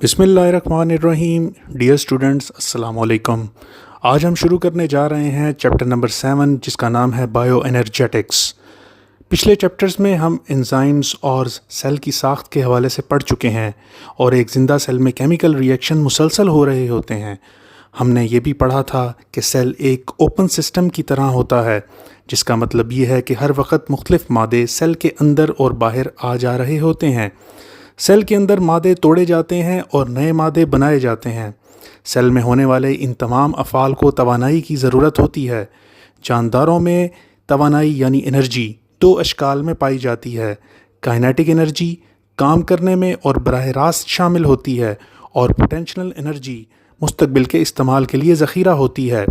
بسم اللہ الرحمن الرحیم۔ ڈیئر اسٹوڈنٹس، السلام علیکم۔ آج ہم شروع کرنے جا رہے ہیں چیپٹر نمبر 7، جس کا نام ہے بائیو انرجیٹکس۔ پچھلے چیپٹرز میں ہم انزائمز اور سیل کی ساخت کے حوالے سے پڑھ چکے ہیں، اور ایک زندہ سیل میں کیمیکل ریئیکشن مسلسل ہو رہے ہوتے ہیں۔ ہم نے یہ بھی پڑھا تھا کہ سیل ایک اوپن سسٹم کی طرح ہوتا ہے، جس کا مطلب یہ ہے کہ ہر وقت مختلف مادے سیل کے اندر اور باہر آ جا رہے ہوتے ہیں۔ سیل کے اندر مادے توڑے جاتے ہیں اور نئے مادے بنائے جاتے ہیں۔ سیل میں ہونے والے ان تمام افعال کو توانائی کی ضرورت ہوتی ہے۔ جانداروں میں توانائی یعنی انرجی دو اشکال میں پائی جاتی ہے۔ کائنیٹک انرجی کام کرنے میں اور براہ راست شامل ہوتی ہے، اور پوٹینشیل انرجی مستقبل کے استعمال کے لیے ذخیرہ ہوتی ہے۔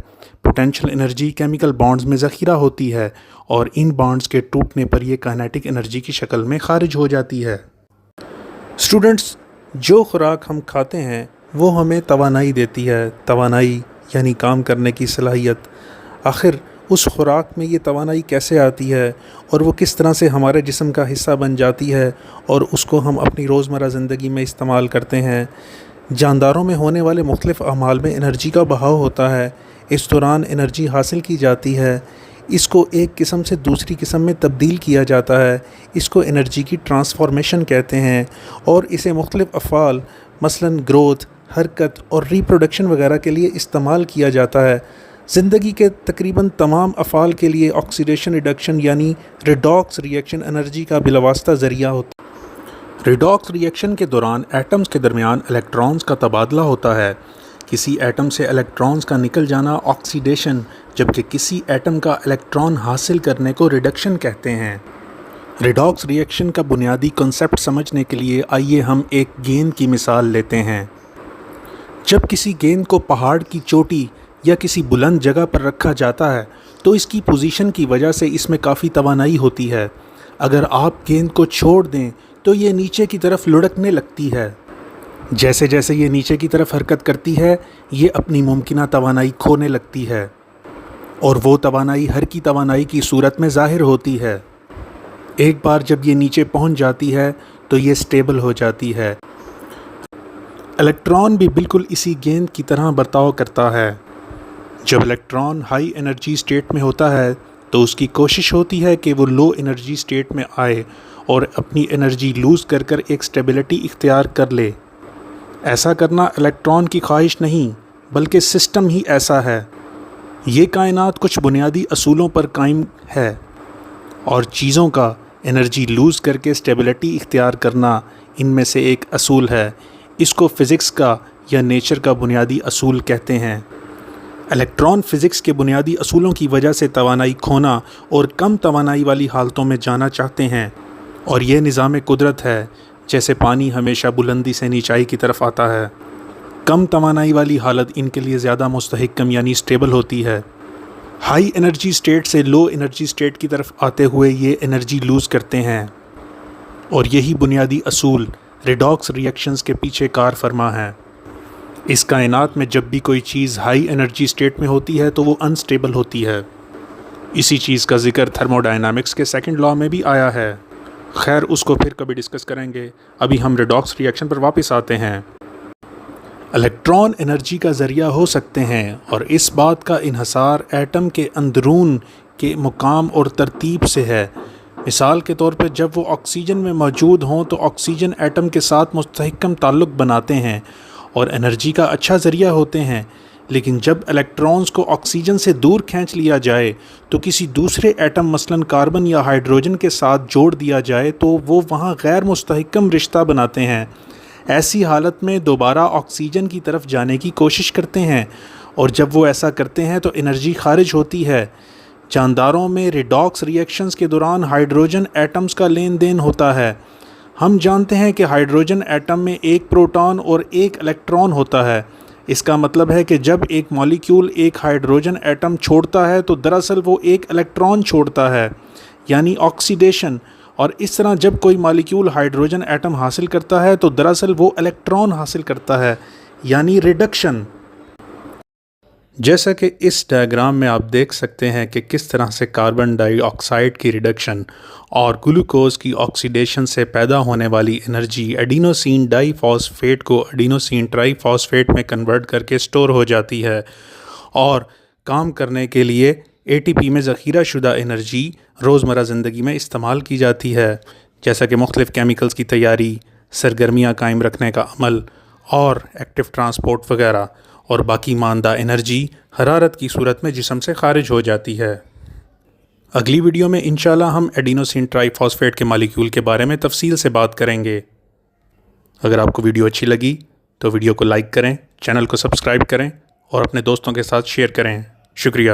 پوٹینشیل انرجی کیمیکل بانڈز میں ذخیرہ ہوتی ہے، اور ان بانڈز کے ٹوٹنے پر یہ کائنیٹک انرجی کی شکل میں خارج ہو جاتی ہے۔ اسٹوڈنٹس، جو خوراک ہم کھاتے ہیں وہ ہمیں توانائی دیتی ہے۔ توانائی یعنی کام کرنے کی صلاحیت۔ آخر اس خوراک میں یہ توانائی کیسے آتی ہے، اور وہ کس طرح سے ہمارے جسم کا حصہ بن جاتی ہے، اور اس کو ہم اپنی روزمرہ زندگی میں استعمال کرتے ہیں۔ جانداروں میں ہونے والے مختلف اعمال میں انرجی کا بہاؤ ہوتا ہے۔ اس دوران انرجی حاصل کی جاتی ہے، اس کو ایک قسم سے دوسری قسم میں تبدیل کیا جاتا ہے۔ اس کو انرجی کی ٹرانسفارمیشن کہتے ہیں، اور اسے مختلف افعال مثلاً گروتھ، حرکت اور ریپروڈکشن وغیرہ کے لیے استعمال کیا جاتا ہے۔ زندگی کے تقریباً تمام افعال کے لیے آکسیڈیشن ریڈکشن یعنی ریڈاکس ریئیکشن انرجی کا بلاواسطہ ذریعہ ہوتا ہے۔ ریڈاکس ریئیکشن کے دوران ایٹمز کے درمیان الیکٹرانز کا تبادلہ ہوتا ہے۔ کسی ایٹم سے الیکٹرانز کا نکل جانا آکسیڈیشن، جبکہ کسی ایٹم کا الیکٹران حاصل کرنے کو ریڈکشن کہتے ہیں۔ ریڈاکس ریئیکشن کا بنیادی کنسیپٹ سمجھنے کے لیے آئیے ہم ایک گیند کی مثال لیتے ہیں۔ جب کسی گیند کو پہاڑ کی چوٹی یا کسی بلند جگہ پر رکھا جاتا ہے تو اس کی پوزیشن کی وجہ سے اس میں کافی توانائی ہوتی ہے۔ اگر آپ گیند کو چھوڑ دیں تو یہ نیچے کی طرف لڑکنے لگتی ہے۔ جیسے جیسے یہ نیچے کی طرف حرکت کرتی ہے، یہ اپنی ممکنہ توانائی کھونے لگتی ہے، اور وہ توانائی حرکی توانائی کی صورت میں ظاہر ہوتی ہے۔ ایک بار جب یہ نیچے پہنچ جاتی ہے تو یہ سٹیبل ہو جاتی ہے۔ الیکٹران بھی بالکل اسی گیند کی طرح برتاؤ کرتا ہے۔ جب الیکٹران ہائی انرجی سٹیٹ میں ہوتا ہے تو اس کی کوشش ہوتی ہے کہ وہ لو انرجی سٹیٹ میں آئے اور اپنی انرجی لوز کر کر ایک سٹیبلٹی اختیار کر لے۔ ایسا کرنا الیکٹران کی خواہش نہیں، بلکہ سسٹم ہی ایسا ہے۔ یہ کائنات کچھ بنیادی اصولوں پر قائم ہے، اور چیزوں کا انرجی لوز کر کے سٹیبلٹی اختیار کرنا ان میں سے ایک اصول ہے۔ اس کو فزکس کا یا نیچر کا بنیادی اصول کہتے ہیں۔ الیکٹران فزکس کے بنیادی اصولوں کی وجہ سے توانائی کھونا اور کم توانائی والی حالتوں میں جانا چاہتے ہیں، اور یہ نظام قدرت ہے۔ جیسے پانی ہمیشہ بلندی سے نیچائی کی طرف آتا ہے، کم توانائی والی حالت ان کے لیے زیادہ مستحکم یعنی سٹیبل ہوتی ہے۔ ہائی انرجی سٹیٹ سے لو انرجی سٹیٹ کی طرف آتے ہوئے یہ انرجی لوز کرتے ہیں، اور یہی بنیادی اصول ریڈاکس ریئیکشنز کے پیچھے کار فرما ہے۔ اس کائنات میں جب بھی کوئی چیز ہائی انرجی سٹیٹ میں ہوتی ہے تو وہ انسٹیبل ہوتی ہے۔ اسی چیز کا ذکر تھرمو ڈائنامکس کے سیکنڈ لا میں بھی آیا ہے۔ خیر، اس کو پھر کبھی ڈسکس کریں گے۔ ابھی ہم ریڈاکس ریئیکشن پر واپس آتے ہیں۔ الیکٹران انرجی کا ذریعہ ہو سکتے ہیں، اور اس بات کا انحصار ایٹم کے اندرون کے مقام اور ترتیب سے ہے۔ مثال کے طور پر جب وہ آکسیجن میں موجود ہوں تو آکسیجن ایٹم کے ساتھ مستحکم تعلق بناتے ہیں اور انرجی کا اچھا ذریعہ ہوتے ہیں، لیکن جب الیکٹرانز کو آکسیجن سے دور کھینچ لیا جائے تو کسی دوسرے ایٹم مثلاً کاربن یا ہائیڈروجن کے ساتھ جوڑ دیا جائے تو وہ وہاں غیر مستحکم رشتہ بناتے ہیں۔ ایسی حالت میں دوبارہ آکسیجن کی طرف جانے کی کوشش کرتے ہیں، اور جب وہ ایسا کرتے ہیں تو انرجی خارج ہوتی ہے۔ جانداروں میں ریڈاکس ریئیکشنز کے دوران ہائیڈروجن ایٹمز کا لین دین ہوتا ہے۔ ہم جانتے ہیں کہ ہائیڈروجن ایٹم میں ایک پروٹون اور ایک الیکٹران ہوتا ہے۔ اس کا مطلب ہے کہ جب ایک مالیکیول ایک ہائیڈروجن ایٹم چھوڑتا ہے تو دراصل وہ ایک الیکٹران چھوڑتا ہے، یعنی آکسیڈیشن، اور اس طرح جب کوئی مالیکیول ہائیڈروجن ایٹم حاصل کرتا ہے تو دراصل وہ الیکٹران حاصل کرتا ہے، یعنی ریڈکشن۔ جیسا کہ اس ڈائیگرام میں آپ دیکھ سکتے ہیں کہ کس طرح سے کاربن ڈائی آکسائڈ کی ریڈکشن اور گلوکوز کی آکسیڈیشن سے پیدا ہونے والی انرجی ایڈینوسین ڈائی فاسفیٹ کو ایڈینوسین ٹرائی فاسفیٹ میں کنورٹ کر کے سٹور ہو جاتی ہے اور کام کرنے کے لیے اے ٹی پی میں ذخیرہ شدہ انرجی روزمرہ زندگی میں استعمال کی جاتی ہے، جیسا کہ مختلف کیمیکلز کی تیاری، سرگرمیاں قائم رکھنے کا عمل اور ایکٹیو ٹرانسپورٹ وغیرہ، اور باقی ماندہ انرجی حرارت کی صورت میں جسم سے خارج ہو جاتی ہے۔ اگلی ویڈیو میں انشاءاللہ ہم ایڈینوسین ٹرائی فاسفیٹ کے مالیکیول کے بارے میں تفصیل سے بات کریں گے۔ اگر آپ کو ویڈیو اچھی لگی تو ویڈیو کو لائک کریں، چینل کو سبسکرائب کریں اور اپنے دوستوں کے ساتھ شیئر کریں۔ شکریہ۔